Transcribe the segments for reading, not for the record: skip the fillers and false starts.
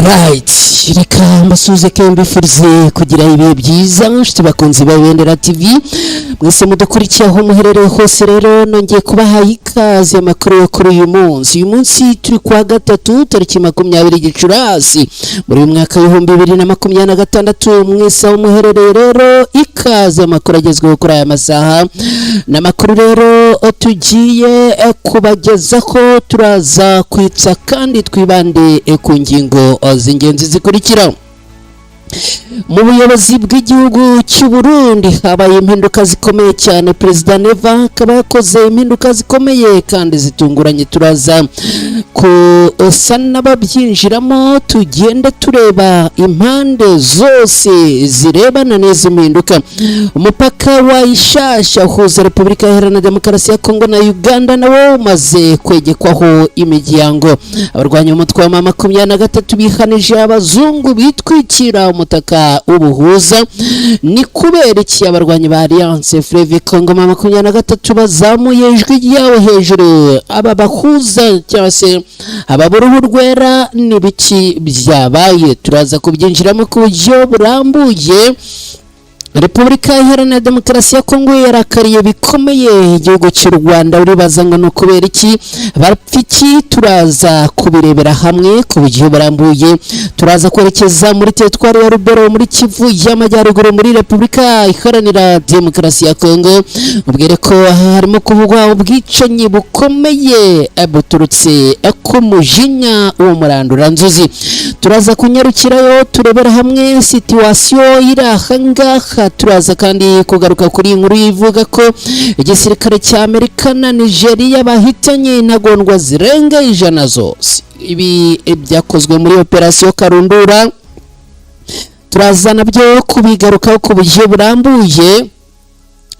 Alright, reka mbasuze kembi furize kugira ibihe byiza nshuti bakunzi ba Bendera TV mwese mudukurikiye aho muherereye hose. Rero nongeye kubaha ikaze makuru yo kuri uyu munsi turi kwa gatatu tariki 20 Gicurasi muri uyu mwaka wa 2026. mwese aho muherereye rero ikaze makuru agezweho kuri aya masaha na makuru rero tugiye kubagezaho. Turaza kwitsa kandi twibande ku ngingo z'ingenzi zikurikira. Mu buyobozi bw'igihugu cy'u Burundi habaye impinduka zikomeye cyane. Perezida Neva akaba yakoze impinduka zikomeye kandi zitunguranye. Turaza kusa n'ababyinjiramo tugenda tureba impande zose zirebana n'izo mpinduka. Umupaka wa Ishasha uhuza Repubulika Iharanira Demokarasi ya Kongo na Uganda nawo umaze kwegekwaho imiryango. Abarwanya umutwe wa M23 bihanije abazungu bitwikira umutaka ubuhuza. Ni kubera iki abarwanyi ba Alliance Fleuve Congo M23 bazamuye ijwi ryawe hejuru? Aba bahuza cyangwa se ababuruhu rwera ni biki byabaye? Turaza kubyinjiramo ku buryo burambuye. Repubulika Iharanira Demokarasi ya Kongo yarakariye bikomeye igihugu cy'u Rwanda. Uribaza ngo nukubera iki barapfiki? Turaza kubirebera hamwe ku buryo burambuye. Turaza kwerekeza muri teritwari ya Rubero muri Kivu y'Amajyaruguru muri Repubulika Iharanira Demokarasi ya Kongo. Ubwire ko harimo kuvugwa ubwicanyi bukomeye buturutse ku mujinya wo murandura nzuzi. Turaza kunyarukirayo turebera hamwe situation irahangaha. Turaza kandi kugaruka kuri inkuru ivuga ko igisirikare cya Amerika na Nigeria bahitanye intagondwa zirenga 100 zose. Ibi byakozwe muri operation Karundura. Turaza nabyo kubigarukaho ku buryo burambuye.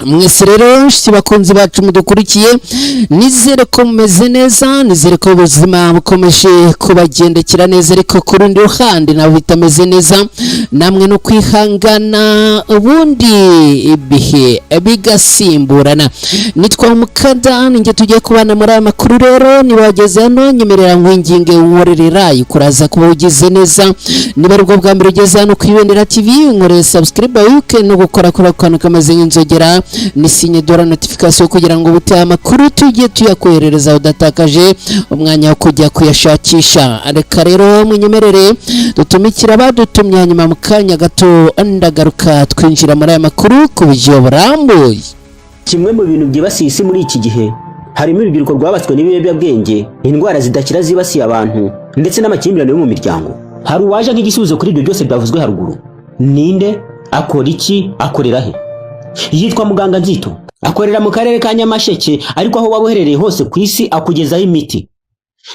Mwese rero nshuti bakunzi bacu mudukurikiye, nizere ko mumeze neza, nizere ko ubuzima bukomeje kubagendekera neza, ariko ku rundi ruhande nabo bitameze neza, namwe no kwihangana ubundi ibihe bigasimburana. Nitwa Mukada, ninjye tugiye kubana muri aya makuru. Rero nibageze hano nyemerera nkwinginge worerera ikuraza kuba ugize neza. Niba rwo bwa mbere ugeze hano ku Bendera TV nkore subscribe yuke no gukora kantu kamaze nk'inzogera ni sinye dora notification kugira ngo bute amakuru tujye tuyakoherereza udatakaje umwanya wo kujya kuyashakisha. Reka rero munyemerere dutumikira badutumye, hanyuma mu kanya gato ndagaruka twinjira muri aya makuru ku buryo burambuye. Kimwe mu bintu byibasiye isi muri iki gihe harimo ibibiriko rwabatswe n'ibiyobyabwenge, indwara zidakira zibasiye abantu ndetse n'amakimbirane yo mu miryango. Hari uwaje nk'igisubizo kuri ibyo byose byavuzwe haruguru. Ninde? Akora iki? Akorera he? Yitwa Muganga Nzito, akorera mu karere ka Nyamasheke, ariko aho waba uherereye hose ku isi akugezaho imiti.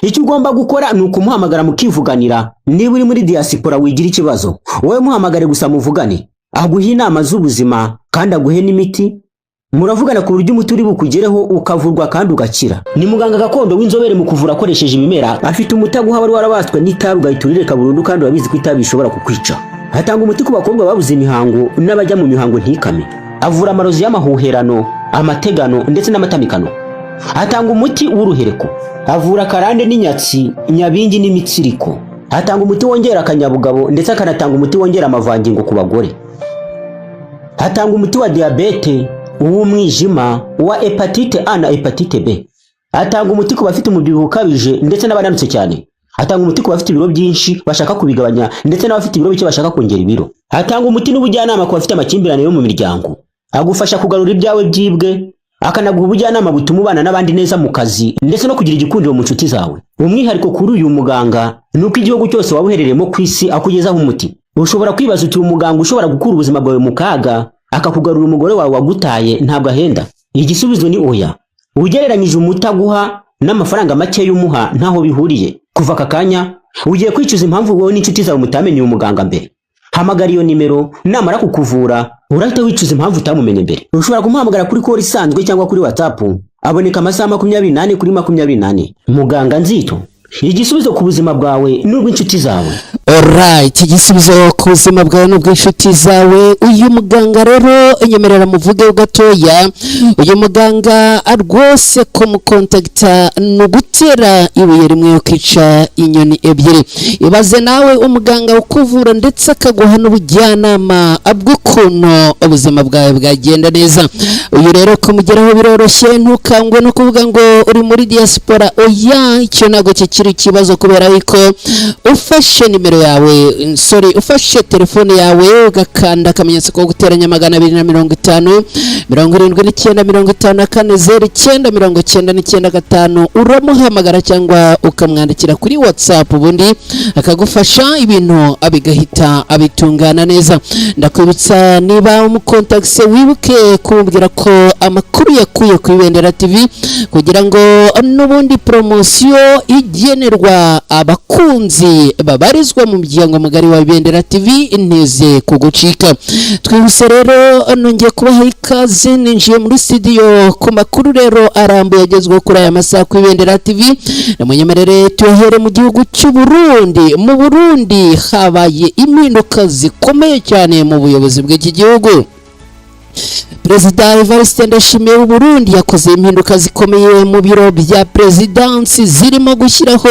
Icyo ugomba gukora ni ukumuhamagara mukivuganira. Niba uri muri diaspora wigira ikibazo, wowe muhamagare gusa muvugane, aguha inama z'ubuzima kandi aguhe n'imiti. Muravugana ku buryo umuti uri bukugereho ukavurwa kandi ugakira. Ni muganga gakondo w'inzobere mu kuvura akoresheje ibimera. Afite umuti aguha wari warabaswe n'itabi ugahiturire burundu kandi urabizi ko itabi ishobora kukwica. Atanga umuti ku bakobwa babuze imihango n'abajya mu mihango ntikame. Avura amarozi y'amahuherano, amategano ndetse n'amatamikano. Atanga umuti w'uruhereko. Avura karande n'inyatsi, nyabingi n'imitsiriko. Atanga umuti wongera akanyabugabo ndetse akanatanga umuti wongera amavangingo ku bagore. Atanga umuti wa diabete, uw'umwijima, uwa hepatite A na hepatite B. Atanga umuti ku bafite umubyibuho ukabije ndetse n'abananutse cyane. Atanga umuti ku bafite ibiro byinshi bashaka kubigabanya ndetse n'abafite ibiro bike bashaka kongera ibiro. Atanga umuti n'ubujyanama ku bafite amakimbirane yo mu miryango. Agufasha kugarura ibyawe byibwe, akanaguha ubujyanama butuma ubana n'abandi neza mu kazi ndetse no kugira igikundiro mu nshuti zawe. Umwihariko kuri uyu muganga nuko igihugu cyose waba uherereyemo ku isi akugezaho umuti. Ushobora kwibaza uti umuganga ushobora gukura ubuzima bwawe mu kaga akakugarura umugore wawe wagutaye ntabwo ahenda? Igisubizo ni oya. Ugereranyije umuti aguha n'amafaranga make y'umuha ntaho bihuriye. Kuva aka kanya ugiye kwicuza impamvu wowe n'inshuti zawe mutamenye uyu muganga mbere. Hamagara iyo nimero, namara kukuvura urahita wicuza impamvu utamumenye mbere. Ushobora kumuhamagara kuri call isanzwe cyangwa kuri WhatsApp. Aboneka amasaha 24 kuri 24. Muganga Nzito igisubizo ku buzima bwawe n'ubw'inshuti zawe. Alright, igisubizo ku buzima bwawe n'ubw'inshuti zawe. Uyu muganga rero nyemerera muvuge gatoya. Uyu muganga rwose kumukontakita n'ugutera ibuye rimwe yo kwica inyoni ebyiri. Ibaze nawe umuganga ukuvura ndetse akaguha n'ubujyanama bw'ukuntu ubuzima bwawe bwagenda neza. Uyu rero kumugeraho biroroshye, ntukangwe no kuvuga ngo uri muri diaspora. Oya, icyo ntago kikiri ikibazo, kubera yuko ufashe nimero yawe, ufashe telefone yawe ugakanda akamenyetso ko guteranya 250 79 54 09 uramuhamagara cyangwa ukamwandikira kuri WhatsApp, ubundi akagufasha ibintu abigahita abitungana neza. Ndakwibutsa niba umukontakise wibuke kumbwira ko amakuru yakuye ku Ibendera TV kugira ngo n'ubundi promosiyo igenerwa abakunzi babarizwa mu muryango mugari wa Ibendera TV inteze kugucika. Twihuse rero nongeye kubaha ikaze, ninjiye muri studio ku makuru rero arambuye agezweho kuri aya masaha ku Ibendera TV. Namunyemerere tuhere mu gihugu cy'u Burundi. Mu Burundi habaye impinduka zikomeye cyane mu buyobozi bw'iki gihugu. Perezida Evariste Ndayishimiye w'u Burundi yakoze impinduka zikomeye mu biro bya presidansi, zirimo gushyiraho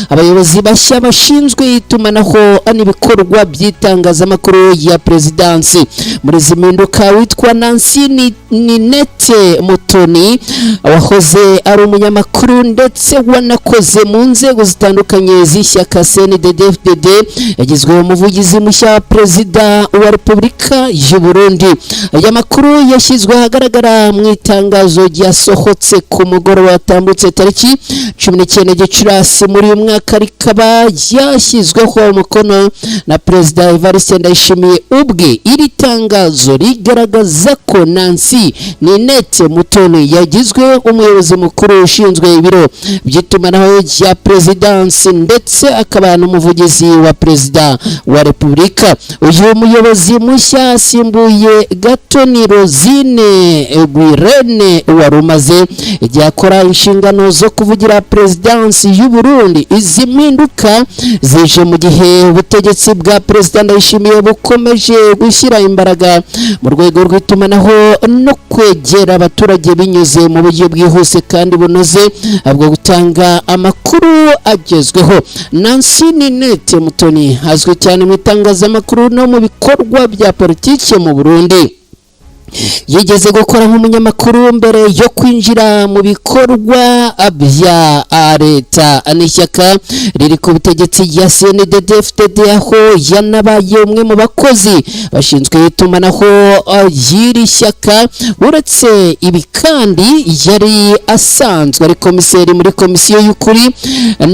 abayobozi bashya bashinzwe itumanaho n'ibikorwa by'itangazamakuru ya presidansi. Muri izi mpinduka witwa Nancy Ninette Mutoni wahoze ari umunyamakuru ndetse wanakoze mu nzego zitandukanye z'ishyaka CNDD-FDD yagizwe umuvugizi mushya wa Perezida wa Repubulika y'u Burundi. Aya makuru yashyizwe ahagaragara mu itangazo ryasohotse ku mugoroba watambutse tariki 19 Gicurasi muri uyu mwaka, rikaba ryashyizweho umukono na Perezida Evariste Ndayishimiye ubwe. Iri tangazo rigaragaza ko Nancy Ninette Mutoni yagizwe umuyobozi mukuru ushinzwe ibiro by'itumanaho rya presidansi ndetse akaba n'umuvugizi wa Perezida wa Repubulika. Uyu muyobozi mushya asimbuye Gatoni Rosine Gwirene warumaze igihe akora inshingano zo kuvugira presidansi y'u Burundi. Izi mpinduka zije mu gihe ubutegetsi bwa Perezida Ndayishimiye bukomeje gushyira imbaraga mu rwego rw'itumanaho no kwegera abaturage binyuze mu buryo bwihuse kandi bunoze bwo gutanga amakuru agezweho. Nancy Ninette Mutoni azwi cyane mu itangazamakuru no mu bikorwa bya politiki mu Burundi. Yigeze gukora nk'umunyamakuru mbere yo kwinjira mu bikorwa bya leta n'ishyaka riri ku butegetsi ya CNDD-FDD, aho yanabaye umwe mu bakozi bashinzwe itumanaho y'iri shyaka. Uretse ibi kandi yari asanzwe ari komiseri muri komisiyo y'ukuri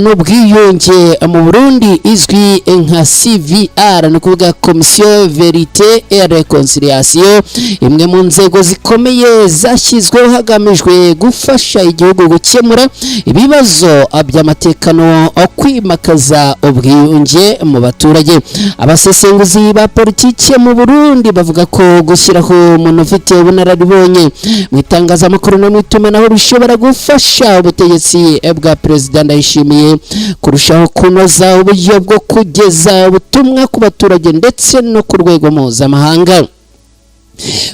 n'ubwiyunge mu Burundi izwi nka CVR, no kuvuga Komisiyo Verite et Reconciliation, imwe mu nzego zikomeye zashyizweho hagamijwe gufasha igihugu gukemura ibibazo by'amatekano, kwimakaza ubwiyunge mu baturage. Abasesenguzi ba politiki mu Burundi bavuga ko gushyiraho umuntu ufite ubunararibonye mu itangazamakuru no mu itumanaho bishobora gufasha ubutegetsi bwa Perezida Ndayishimiye kurushaho kunoza uburyo bwo kugeza ubutumwa ku baturage ndetse no ku rwego mpuzamahanga.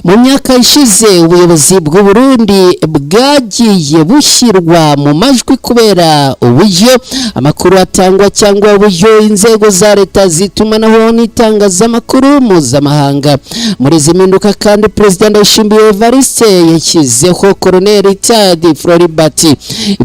Mu myaka ishize ubuyobozi bw'u Burundi bwagiye bushyirwa mu majwi kubera uburyo amakuru atangwa cyangwa uburyo inzego za leta zitumanaho n'itangazamakuru mpuzamahanga. Muri izi mpinduka kandi Perezida Ndayishimiye Evariste yashyizeho Colonel Tadi Floribert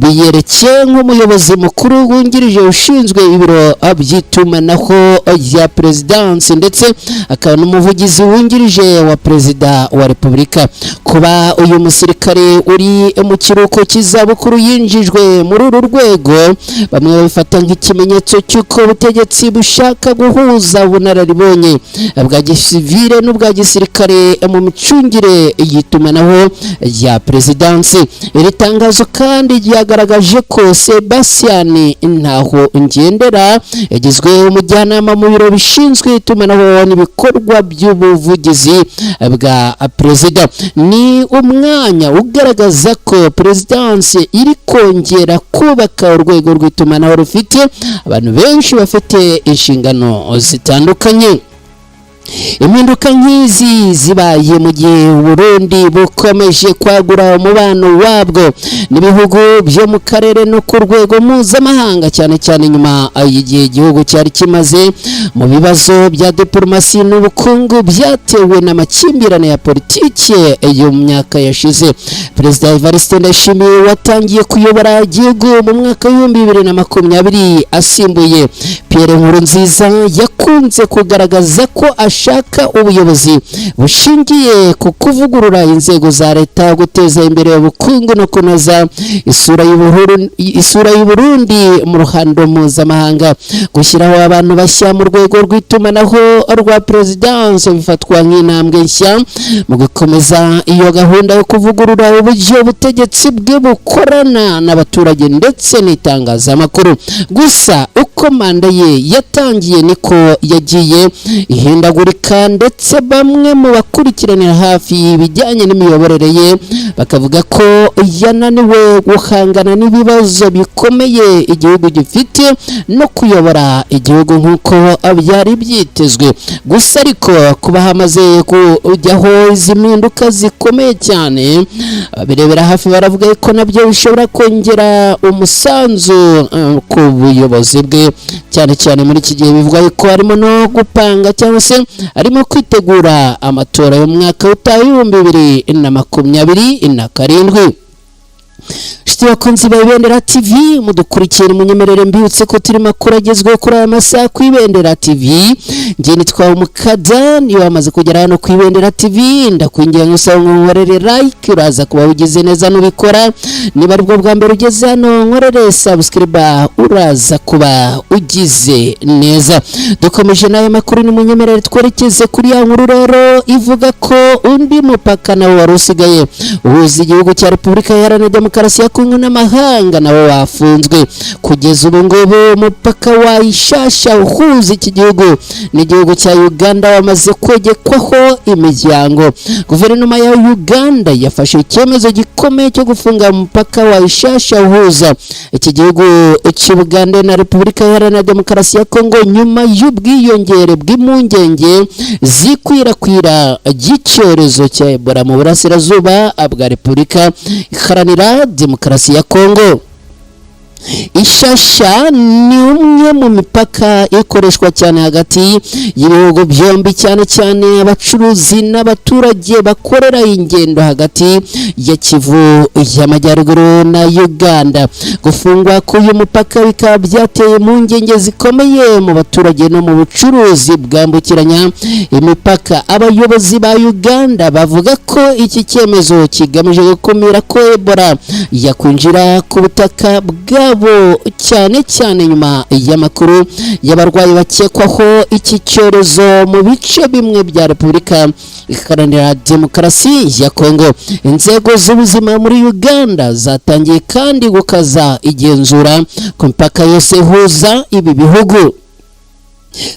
biyerekeye nk'umuyobozi mukuru wungirije ushinzwe ibiro by'itumanaho rya presidansi ndetse akaba n'umuvugizi wungirije wa Perezida wa Repubulika. Kuba uyu musirikare uri mu kiruhuko cy'izabukuru yinjijwe muri uru rwego, bamwe babifata nk'ikimenyetso cy'uko ubutegetsi bushaka guhuza ubunararibonye bwa gisivile n'ubwa gisirikare mu micungire y'itumanaho rya presidansi. Iri tangazo kandi ryagaragaje ko Sebastian Ntahongendera yagizwe umujyanama mu biro bishinzwe itumanaho n'ibikorwa by'ubuvugizi bwa perezida. Ni umwanya ugaragaza ko perezidansi iri kongera kubaka urwego rw'itumanaho rufite abantu benshi bafite inshingano zitandukanye. Impinduka nk'izi zibaye mu gihe Burundi bukomeje kwagura umubano wabwo n'ibihugu byo mu karere no ku rwego mpuzamahanga, cyane cyane nyuma y'igihe igihugu cyari kimaze mu bibazo bya diplomasi n'ubukungu byatewe n'amakimbirane ya politiki yo mu myaka yashize. Perezida Evariste Ndayishimiye watangiye kuyobora igihugu mu mwaka wa 2020 asimbuye Pierre Nkurunziza yakunze kugaragaza ko ashaka ubuyobozi bushingiye ku kuvugurura inzego za leta, guteza imbere ubukungu no kunoza isura y'Uburundi mu ruhando mpuzamahanga. Gushyiraho abantu bashya mu rwego rw'itumanaho rwa perezidansi bifatwa nk'intambwe nshya mu gukomeza iyo gahunda yo kuvugurura uburyo ubutegetsi bwe bukorana n'abaturage ndetse n'itangazamakuru. Gusa uko manda ye yatangiye niko yagiye ihindagurika, ndetse bamwe mu bakurikiranira hafi ibijyanye n'imiyoborere ye bakavuga ko yananiwe guhangana n'ibibazo bikomeye igihugu gifite no kuyobora igihugu nk'uko byari byitezwe. Gusa ariko kuba hamaze kujyaho izi mpinduka zikomeye cyane, birebera hafi baravuga ko nabyo bishobora kongera umusanzu ku buyobozi bwe, cyane cyane muri iki gihe bivuga ko harimo no gupanga cyangwa se arimo kwitegura amatora yo mu mwaka utaha 2027. Shiti bakunzi ba Ibendera TV mudukurikira munyemerere mbibutse ko turi makuru agezweho kuri aya masaha ku Ibendera TV. Ngiye nitwawe Umukada, niyo wamaze kugera hano ku Ibendera TV ndakwingiye ngusaba nkorere like, uraza kuba ugize neza nubikora. Niba aribwo bwa mbere ugeze hano nkorere subscribe, uraza kuba ugize neza. Dukomeje nayo makuru ni munyemerere twerekeze kuri ya nkuru rero ivuga ko undi mupaka nawo wari usigaye uhuza igihugu cya Repubulika Iharanira Demokarasi ya Kongo n'amahanga nawo wafunzwe. Kugeza ubu ngubu umupaka wa Ishasha uhuza iki gihugu n'igihugu cya Uganda wamaze kwegekwaho imiryango. Guverinoma ya Uganda yafashe icyemezo gikomeye cyo gufunga umupaka wa Ishasha uhuza iki gihugu cy'Uganda na Repubulika Iharanira Demokarasi ya Kongo nyuma y'ubwiyongere bw'impungenge zikwirakwira ry'icyorezo cya Ebola mu burasirazuba bwa Repubulika Iharanira Demokarasi ya Kongo. Ishasha ni umwe mu mipaka ikoreshwa cyane hagati y'ibihugu byombi, cyane cyane abacuruzi n'abaturage bakorera ingendo hagati ya Kivu y'Amajyaruguru na Uganda. Gufungwa k'uyu mupaka bikaba byateye impungenge zikomeye mu baturage no mu bucuruzi bwambukiranya imipaka. Abayobozi ba Uganda bavuga ko iki cyemezo kigamije gukumira ko Ebola yakwinjira ku butaka bwabo, cyane cyane nyuma y'amakuru y'abarwayi bakekwaho iki cyorezo mu bice bimwe bya Repubulika Iharanira Demokarasi ya Kongo. Inzego z'ubuzima muri Uganda zatangiye kandi gukaza igenzura ku mipaka yose ihuza ibi bihugu.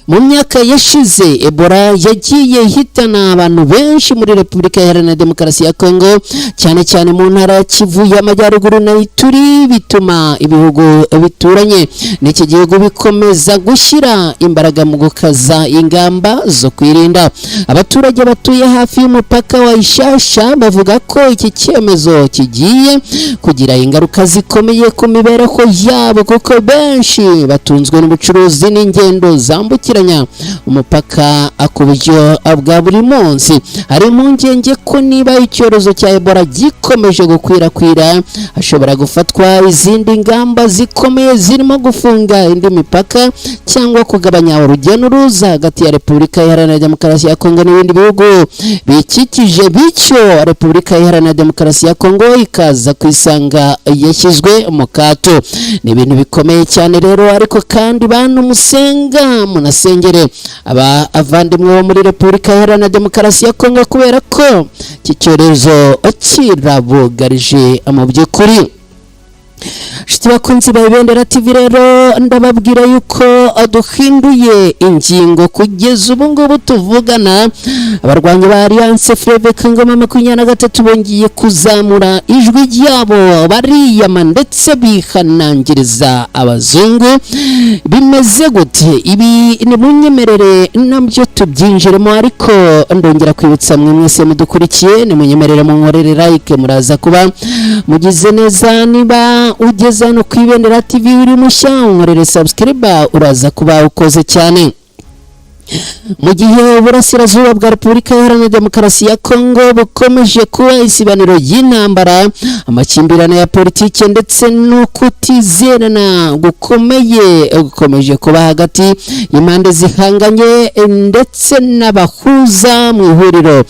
Mu myaka yashize Ebola yagiye ihitana abantu benshi muri Repubulika Iharanira Demokarasi ya Kongo, cyane cyane mu ntara ya Kivu y'Amajyaruguru na Ituri, bituma ibihugu bituranye n'iki gihugu bikomeza gushyira imbaraga mu gukaza ingamba zo kwirinda. Abaturage batuye hafi y'umupaka wa Ishasha bavuga ko iki cyemezo kigiye kugira ingaruka zikomeye ku mibereho yabo, kuko benshi batunzwe n'ubucuruzi n'ingendo zambukiranya umupaka ku buryo bwa buri munsi. Hari impungenge ko niba icyorezo cya Ebola gikomeje gukwirakwira hashobora gufatwa izindi ngamba zikomeye zirimo gufunga indi mipaka cyangwa kugabanya urujya n'uruza hagati ya Repubulika Iharanira Demokarasi ya Kongo n'ibindi bihugu bikikije, bityo Repubulika Iharanira Demokarasi ya Kongo ikaza kwisanga yashyizwe mu kato. Ni ibintu bikomeye cyane rero, ariko kandi bantu musenga munasengere abavandimwe bo muri Repubulika Iharanira Demokarasi ya Kongo, kubera ko iki cyorezo kirabugarije mu by'ukuri. Shiti bakunzi ba Ibendera TV rero ndababwira yuko duhinduye ingingo kugeza ubu ngubu tuvugana abarwanyi ba Alliance Fleuve Congo 23 bongeye kuzamura ijwi ryabo bariyama ndetse bihanangiriza abazungu. Bimeze gute ibi? Ni munyemerere nabyo tubyinjiremo, ariko ndongera kwibutsa mwe mwese mudukurikiye, ni munyemerere mu nkorere like, muraza kuba mugize neza. Niba ugeze hano ku Ibendera TV uri mushya, nkorere subscribe, uraza kuba ukoze cyane. Mu gihe uburasirazuba bwa Repubulika Iharanira Demokarasi ya Kongo bukomeje kuba isibaniro y'intambara, amakimbirane ya politike ndetse no kutizerana gukomeje kuba hagati y'impande zihanganye ndetse n'abahuza mu ihuriro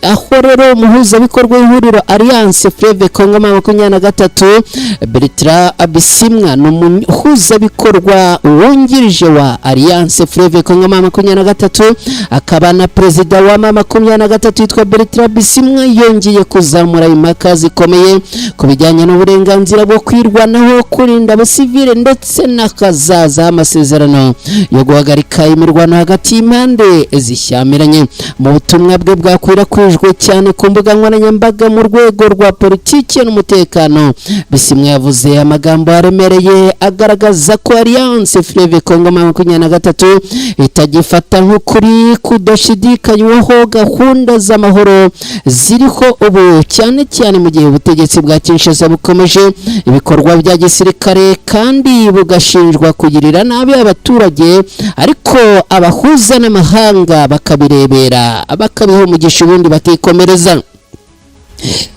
aho rero umuhuzabikorwa w'ihuriro Alliance Fleuve Congo 23 Bertrand Bisimwa ni umuhuzabikorwa wungirije wa Alliance Fleuve Congo 23, akaba na perezida wa 23 yitwa Bertrand Bisimwa, yongeye kuzamura impaka zikomeye ku bijyanye n'uburenganzira bwo kwirwanaho, kurinda abasivile ndetse n'akazaza amasezerano yo guhagarika imirwano hagati y'impande zishyamiranye. Mu butumwa bwe bwakwirakwijwe cyane ku mbuga nkoranyambaga mu rwego rwa politiki n'umutekano, Bisimwa yavuze amagambo aremereye agaragaza ko Alliance Fleuve Congo 23 itagifata nk'ukuri kudashidikanywaho gahunda z'amahoro ziriho ubu, cyane cyane mu gihe ubutegetsi bwa Kinshasa bukomeje ibikorwa bya gisirikare kandi bugashinjwa kugirira nabi abaturage, ariko abahuza n'amahanga bakabirebera bakabiha umugisha ubundi bakikomereza.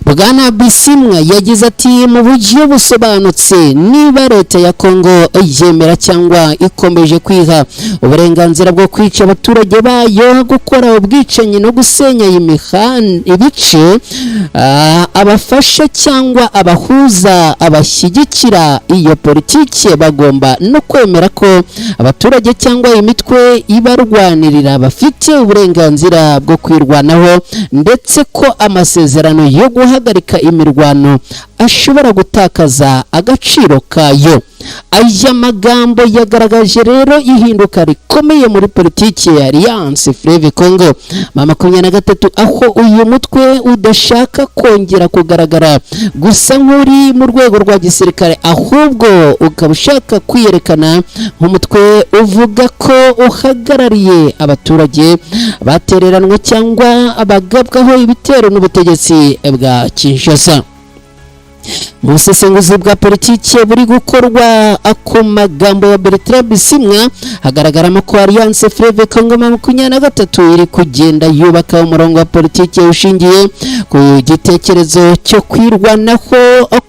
Bwana Bisimwa yagize ati mu buryo busobanutse, niba leta ya Kongo yemera cyangwa ikomeje kwiha uburenganzira bwo kwica abaturage bayo, gukora ubwicanyi no gusenya ibice, abafasha cyangwa abahuza abashyigikira iyo politiki bagomba no kwemera ko abaturage cyangwa imitwe ibarwanirira bafite uburenganzira bwo kwirwanaho, ndetse ko amasezerano yo guhagarika imirwano ashobora gutakaza agaciro kayo. Aya magambo yagaragaje rero ihinduka rikomeye muri politiki ya Alliance Fleuve Congo 23, aho uyu mutwe udashaka kongera kugaragara gusa nk'uri mu rwego rwa gisirikare, ahubwo ukaba ushaka kwiyerekana nk'umutwe uvuga ko uhagarariye abaturage batereranwe cyangwa abagabwaho ibitero n'ubutegetsi bwa Kinshasa. Mu busesenguzi bwa politiki buri gukorwa ku magambo ya Bertrand Bisimwa, hagaragaramo ko Alliance Fleuve Congo 23 iri kugenda yubaka umurongo wa politiki ushingiye ku gitekerezo cyo kwirwanaho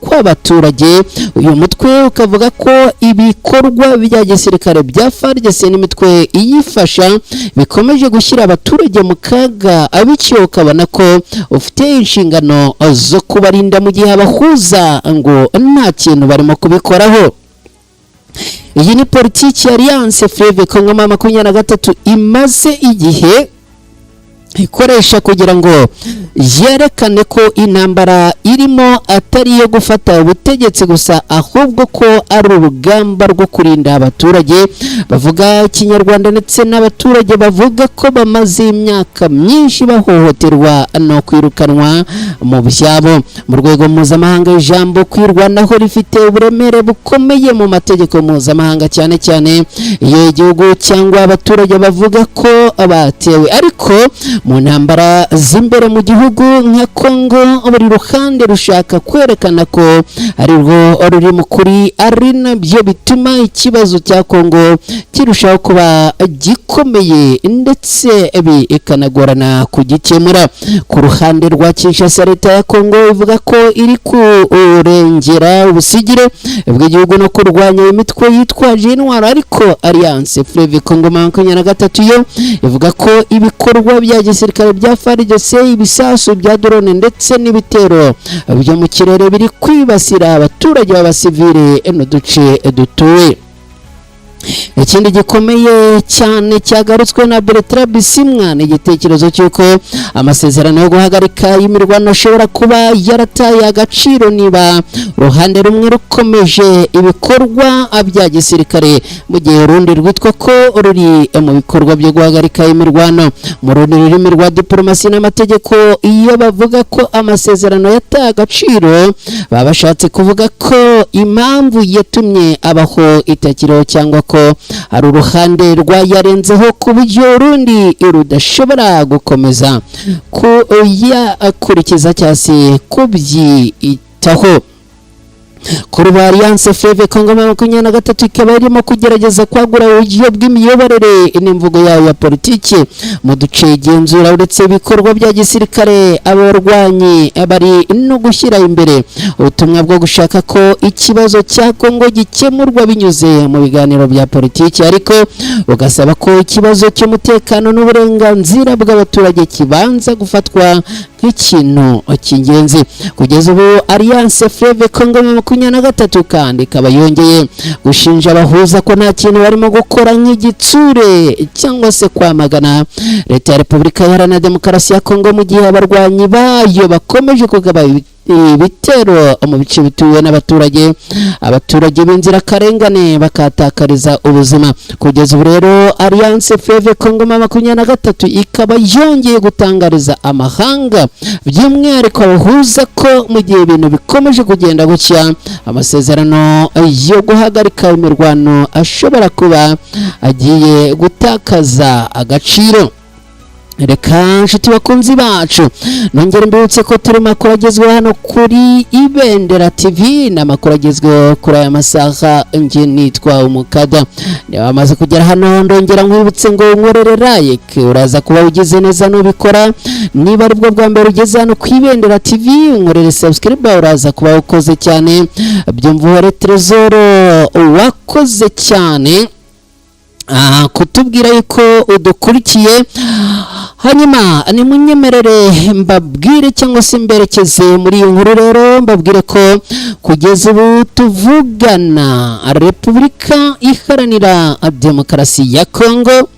kw'abaturage. Uyu mutwe ukavuga ko ibikorwa bya gisirikare bya FARDC n'imitwe iyifasha bikomeje gushyira abaturage mu kaga, abiciye ukabona ko ufite inshingano zo kubarinda mu gihe abahuza ngo nta kintu barimo kubikoraho. Iyi ni politiki ya Alliance Fleuve Congo 23 imaze igihe ikoresha kugira ngo yerekane ko intambara irimo atari iyo gufata ubutegetsi gusa, ahubwo ko ari urugamba rwo kurinda abaturage bavuga Ikinyarwanda ndetse n'abaturage bavuga ko bamaze imyaka myinshi bahohoterwa no kwirukanwa mu byabo. Mu rwego mpuzamahanga, ijambo kwirwanaho rifite uburemere bukomeye mu mategeko mpuzamahanga, cyane cyane iyo igihugu cyangwa abaturage bavuga ko batewe. Ariko mu ntambara z'imbere mu gihugu nka Kongo, buri ruhande rushaka kwerekana ko ari rwo ruri mu kuri, ari nabyo bituma ikibazo cya Kongo kirushaho kuba gikomeye ndetse bikanagorana kugikemura. Ku ruhande rwa Kinshasa, leta ya Kongo ivuga ko iri kurengera ubusigire bw'igihugu no kurwanya imitwe yitwaje intwaro, ariko Alliance Fleuve Congo 23 yo ivuga ko ibikorwa bya gisirikare bya FARDC, ibisasu bya drone ndetse n'ibitero byo mu kirere biri kwibasira abaturage b'abasivile n'uduce dutuwe. ikindi gikomeye cyane cyagarutswe na Bertrand Bisimwa ni igitekerezo cy'uko amasezerano yo guhagarika imirwano ashobora kuba yarataye agaciro niba uruhande rumwe rukomeje ibikorwa bya gisirikare mu gihe urundi rwitwa ko ruri mu bikorwa byo guhagarika imirwano. Mu rundi rurimi rwa diplomasi n'amategeko, iyo bavuga ko amasezerano yataye agaciro baba bashatse kuvuga ko impamvu yatumye abaho itakiriho cyangwa ko hari uruhande rwayarenzeho ku buryo urundi rudashobora gukomeza kuyakurikiza cyangwa se kubyitaho. Kuri ba Alliance Fleuve Congo 2023 ikaba irimo kugerageza kwagura uburyo bw'imiyoborere n'imvugo yayo ya politiki mu duce igenzura uretse ibikorwa bya gisirikare. Abarwanyi bari no gushyira imbere ubutumwa bwo gushaka ko ikibazo cya Congo gikemurwa binyuze mu biganiro bya politiki, ariko ugasaba ko ikibazo cy'umutekano n'uburenganzira bw'abaturage kibanza gufatwa nk'ikintu cy'ingenzi. Kugeza ubu Alliance Fleuve Congo 2023 kandi ikaba yongeye gushinja abahuza ko nta kintu barimo gukora nk'igitsure cyangwa se kwamagana leta ya Repubulika Iharanira Demokarasi ya Congo mu gihe abarwanyi bayo bakomeje kugaba ibitero mu bice bituwe n'abaturage b'inzirakarengane bakatakariza ubuzima. Kugeza ubu rero Alliance Fleuve Congo 2023 ikaba yongeye gutangariza amahanga by'umwihariko abahuza ko mu gihe ibintu bikomeje kugenda gutya amasezerano yo guhagarika imirwano ashobora kuba agiye gutakaza agaciro. Reka nshuti bakunzi bacu nongere mbibutse ko turi makuru agezweho hano kuri Ibendera TV n'amakuru agezweho kuri aya masaha. Nge nitwa Umukada, niba wamaze kugera hano ndongera nkwibutse ngo nkorere like, uraza kuba ugize neza nubikora. Niba ari bwo bwa mbere ugeze hano ku Ibendera TV nkorere subscribe, uraza kuba ukoze cyane. Byumvuhore Trezor wakoze cyane kutubwira yuko udukurikiye. Hanyuma ni munyemerere mbabwire cyangwa se mberekeze muri iyo nkuru. Rero mbabwire ko kugeza ubu tuvugana Repubulika Iharanira Demokarasi ya Congo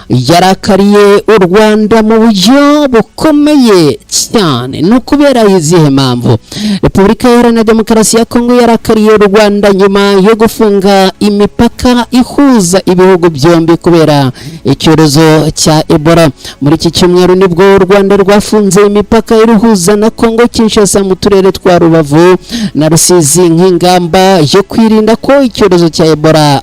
yarakariye u Rwanda mu buryo bukomeye cyane. No kubera izihe mpamvu Repubulika Iharanira Demokarasi ya Congo yarakariye u Rwanda nyuma yo gufunga imipaka ihuza ibihugu byombi kubera icyorezo cya Ebola. Muri iki cyumweru nibwo u Rwanda rwafunze imipaka iruhuza na Congo Kinshasa mu turere twa Rubavu na Rusizi nk'ingamba yo kwirinda ko icyorezo cya Ebola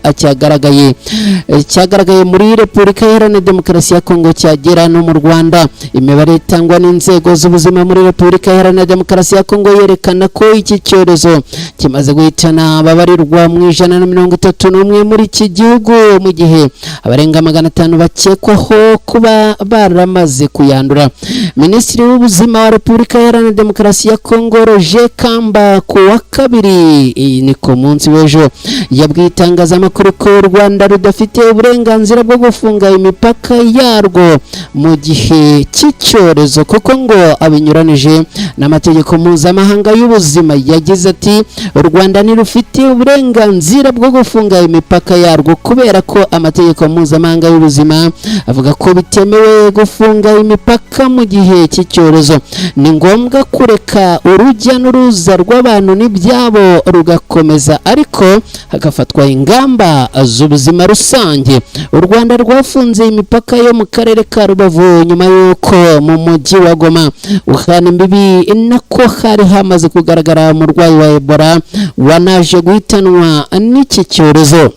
cyagaragaye muri Repubulika Iharanira Demokarasi ya Congo cyagera no mu Rwanda. Imibare itangwa n'inzego z'ubuzima muri Repubulika Iharanira Demokarasi ya Congo yerekana ko iki cyorezo kimaze guhitana ababarirwa mu 131 muri iki gihugu, mu gihe abarenga 500 bakekwaho kuba baramaze kuyandura. Minisitiri w'ubuzima wa Repubulika Iharanira Demokarasi ya Congo Roger Kamba ku wa kabiri ni ku munsi w'ejo yabwiye itangazamakuru ko u Rwanda rudafite uburenganzira bwo gufunga imipaka yarwo mu gihe cy'icyorezo kuko ngo abinyuranije n'amategeko mpuzamahanga y'ubuzima. Yagize ati u Rwanda ntirufite uburenganzira bwo gufunga imipaka yarwo kubera ko amategeko mpuzamahanga y'ubuzima avuga ko bitemewe gufunga imipaka mu gihe cy'icyorezo. Ni ngombwa kureka urujya n'uruza rw'abantu n'ibyabo rugakomeza, ariko hagafatwa ingamba z'ubuzima rusange. U Rwanda rwafunze imipaka yo mu karere ka Rubavu nyuma y'uko mu mujyi wa Goma uhana imbibi nako hari hamaze kugaragara umurwayi wa Ebola wanaje guhitanwa n'iki cyorezo.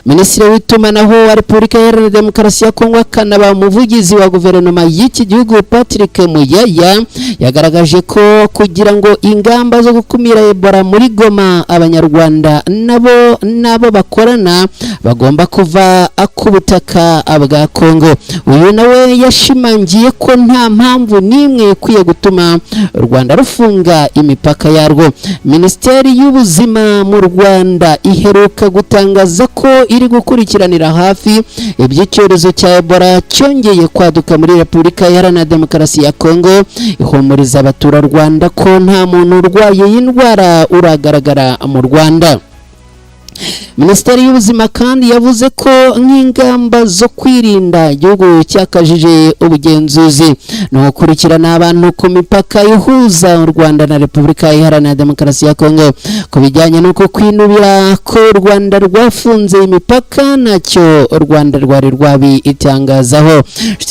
Minisitiri w'itumanaho wa Repubulika Iharanira Demokarasi ya Congo akanaba umuvugizi wa guverinoma y'iki gihugu Patrick Muyaya yagaragaje ko kugira ngo ingamba zo gukumira Ebola muri Goma abanyarwanda nabo bakorana bagomba kuva ku butaka bwa Congo. Uyu nawe yashimangiye ko nta mpamvu n'imwe ikwiye gutuma u Rwanda rufunga imipaka yarwo. Minisiteri y'ubuzima mu Rwanda iheruka gutangaza ko iri gukurikiranira hafi iby'icyorezo cya Ebola cyongeye kwaduka muri Repubulika Iharanira Demokarasi ya Congo. Ihumuriza abaturarwanda ko nta muntu urwaye iyi ndwara uragaragara mu Rwanda. Minisiteri y'ubuzima kandi yavuze ko nk'ingamba zo kwirinda igihugu cyakajije ubugenzuzi no gukurikirana abantu ku mipaka ihuza u Rwanda na Repubulika Iharanira Demokarasi ya Kongo ku bijyanye n'uko kwinubira ko u Rwanda rwafunze imipaka nacyo u Rwanda rwari rwabitangazaho.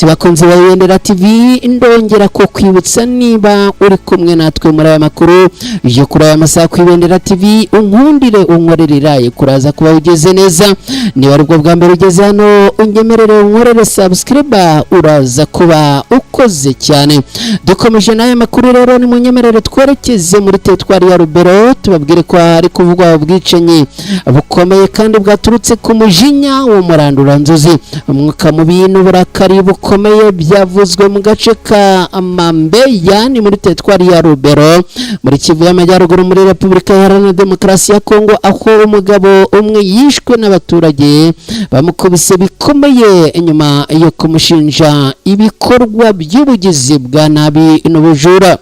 Bakunze Ibendera TV ndongera ko kwibutsa niba uri kumwe natwe muri aya makuru je kuri aya masaha ku Ibendera TV unkundire unkorerera kuraza kuba ugeze neza niba ari bwo bwa mbere ugeze hano unyemerere unkorere subscribe uraza kuba ukoze cyane. Dukomeje n'aya makuru rero ni munyemerere twerekeze muri teritwari ya Rubero tubabwire ko ari kuvugwa ubwicanyi bukomeye kandi bwaturutse ku mujinya wo muranduranzuzi umwuka mubi n'uburakari bukomeye byavuzwe mu gace ka Mambeya ni muri teritwari ya Rubero muri Kivu y'Amajyaruguru muri Repubulika Iharanira Demokarasi ya Kongo aho umugabo umwe yishwe n'abaturage bamukubise bikomeye inyuma yo kumushinja ibikorwa by'ubugizi bwa nabi n'ubujura.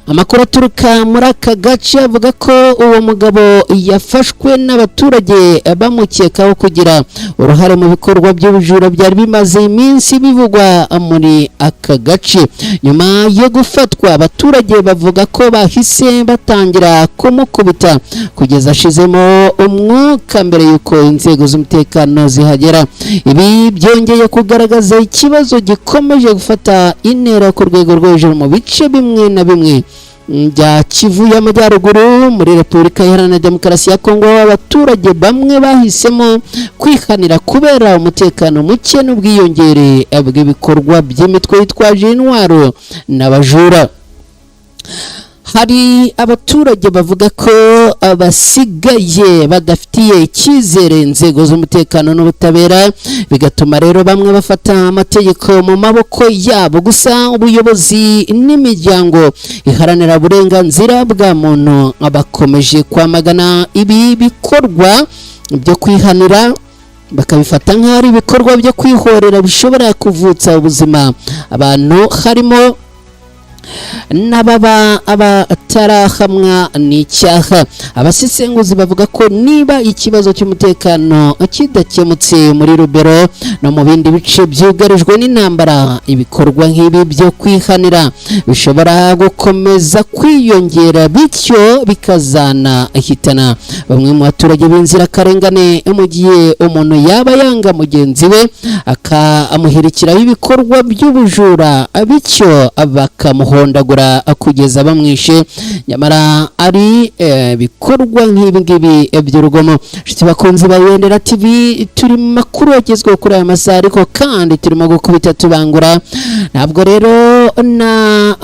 Amakuru aturuka muri aka gace avuga ko uwo mugabo yafashwe n'abaturage bamukekaho kugira uruhare mu bikorwa by'ubujura byari bimaze iminsi bivugwa muri aka gace. Nyuma yo gufatwa abaturage bavuga ko bahise batangira kumukubita kugeza ashizemo umwuka mbere y'uko inzego z'umutekano zihagera. Ibi byongeye kugaragaza ikibazo gikomeje gufata intera ku rwego rwo hejuru mu bice bimwe na bimwe bya Kivu y'Amajyaruguru muri Repubulika Iharanira Demokarasi ya Kongo. Abaturage bamwe bahisemo kwihanira kubera umutekano muke n'ubwiyongere bw'ibikorwa by'imitwe yitwaje intwaro n'abajura. Hari abaturage bavuga ko abasigaye badafitiye icyizere inzego z'umutekano n'ubutabera bigatuma rero bamwe bafata amategeko mu maboko yabo. Gusa ubuyobozi n'imiryango iharanira uburenganzira bwa muntu bakomeje kwamagana ibi bikorwa byo kwihanira bakabifata nk'ari ibikorwa byo kwihorera bishobora kuvutsa ubuzima abantu harimo n'ababa abatarahamwa n'icyaha. Abasesenguzi bavuga ko niba ikibazo cy'umutekano kidakemutse muri Rubero no mu bindi bice byugarijwe n'intambara ibikorwa nk'ibi byo kwihanira bishobora gukomeza kwiyongera bityo bikazana hitana bamwe mu baturage b'inzirakarengane mu gihe umuntu yaba yanga mugenzi we akamuhirikiraho ibikorwa by'ubujura bityo bakamuhondagura kugeza bamwishe. Nyamara ari bikorwa nk'ibi ngibi by'urugomo. Bakunze Ibendera TV turi mu makuru agezweho kuri aya masaha ariko kandi turimo gukubita tubangura. Ntabwo rero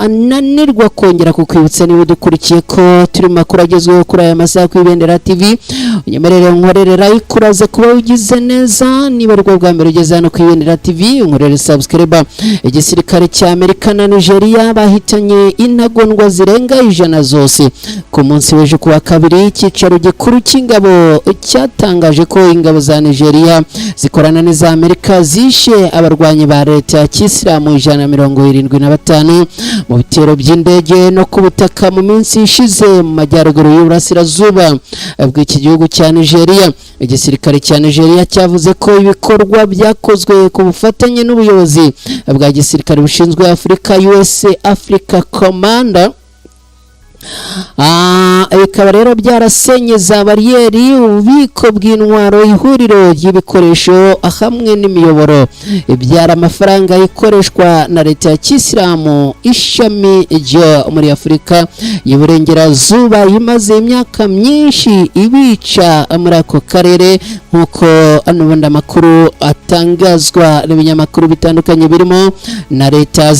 nanirwa kongera kukwibutsa niba udukurikiye ko turi mu makuru agezweho kuri aya masaha ku Ibendera TV unyemerere nkorerera ikuraze kuba ugize neza niba ari bwa mbere ugeze hano ku Ibendera TV unkorere subscribe. Igisirikare cya Amerika na Nigeria bahitanye intagondwa zirenga 100 zose ku munsi w'ejo kuwa kabiri. Icyicaro gikuru cy'ingabo cyatangaje ko ingabo za Nigeria zikorana n'iza Amerika zishe abarwanyi ba leta ya Kisilamu 175 mu bitero by'indege no ku butaka mu minsi ishize mu majyaruguru y'uburasirazuba bw'iki gihugu cya Nigeria. Igisirikare cya Nigeria cyavuze ko ibikorwa byakozwe ku bufatanye n'ubuyobozi bwa gisirikare bushinzwe Afrika USA Africa Commander bikaba rero byarasenye za bariyeri ububiko bw'intwaro ihuriro ry'ibikoresho hamwe n'imiyoboro ibyara amafaranga ikoreshwa na leta ya Kisilamu ishami ryo muri Afurika y'Iburengerazuba imaze imyaka myinshi ibica muri ako karere nk'uko n'ubundi amakuru atangazwa n'ibinyamakuru bitandukanye birimo na leta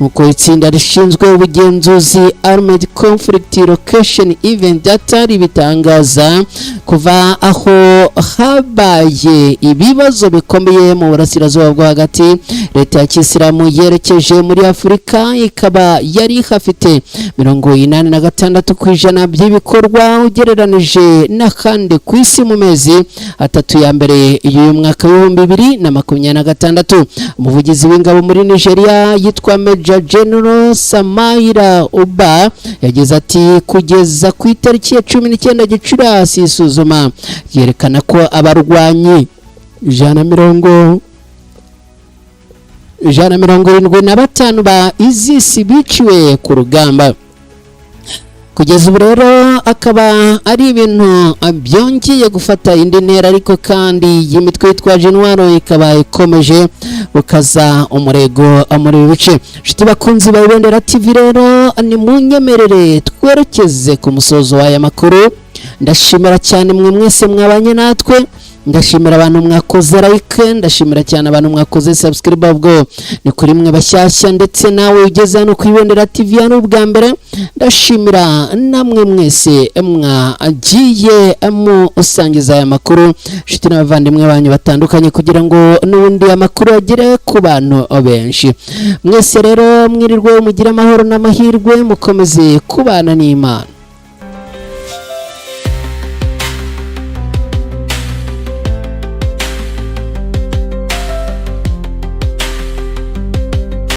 nk'uko itsinda rishinzwe ubugenzuzi Armed Conflict Location Event Data ribitangaza kuva aho habaye ibibazo bikomeye mu burasirazuba bwo hagati. Leta ya Kisilamu yerekeje muri Afurika ikaba yari hafite 86% by'ibikorwa ugereranije n'akandi ku isi mu mezi atatu ya mbere y'uyu mwaka wa 2026. Umuvugizi w'ingabo muri Nigeria yitwa Major General Samaira Uba yagize ati kugeza ku itariki ya 19 Gicurasi isuzuma yerekana ko abarwanyi 175 ba ISIS biciwe ku rugamba. Kugeza ubu rero akaba ari ibintu byongeye gufata indi ntera, ariko kandi y'imitwe yitwaje intwaro ikaba ikomeje ukaza umurego muri bice. Nshuti bakunzi ba Ibendera TV rero ni munyemerere twerekeze ku musozo w'aya makuru. Ndashimira cyane mwe mwese mwabanye natwe, ndashimira abantu mwakoze like, ndashimira cyane abantu mwakoze subscribe, ubwo ni kuri mwe bashyashya ndetse nawe ugeze hano ku Ibendera TV hano ubwa mbere. Ndashimira namwe mwese mwagiye mu usangiza aya makuru nshuti n'abavandimwe banyu batandukanye kugira ngo n'ubundi amakuru agere ku bantu benshi. Mwese rero mwirirwe mugira amahoro n'amahirwe, mukomeze kubana n'Imana.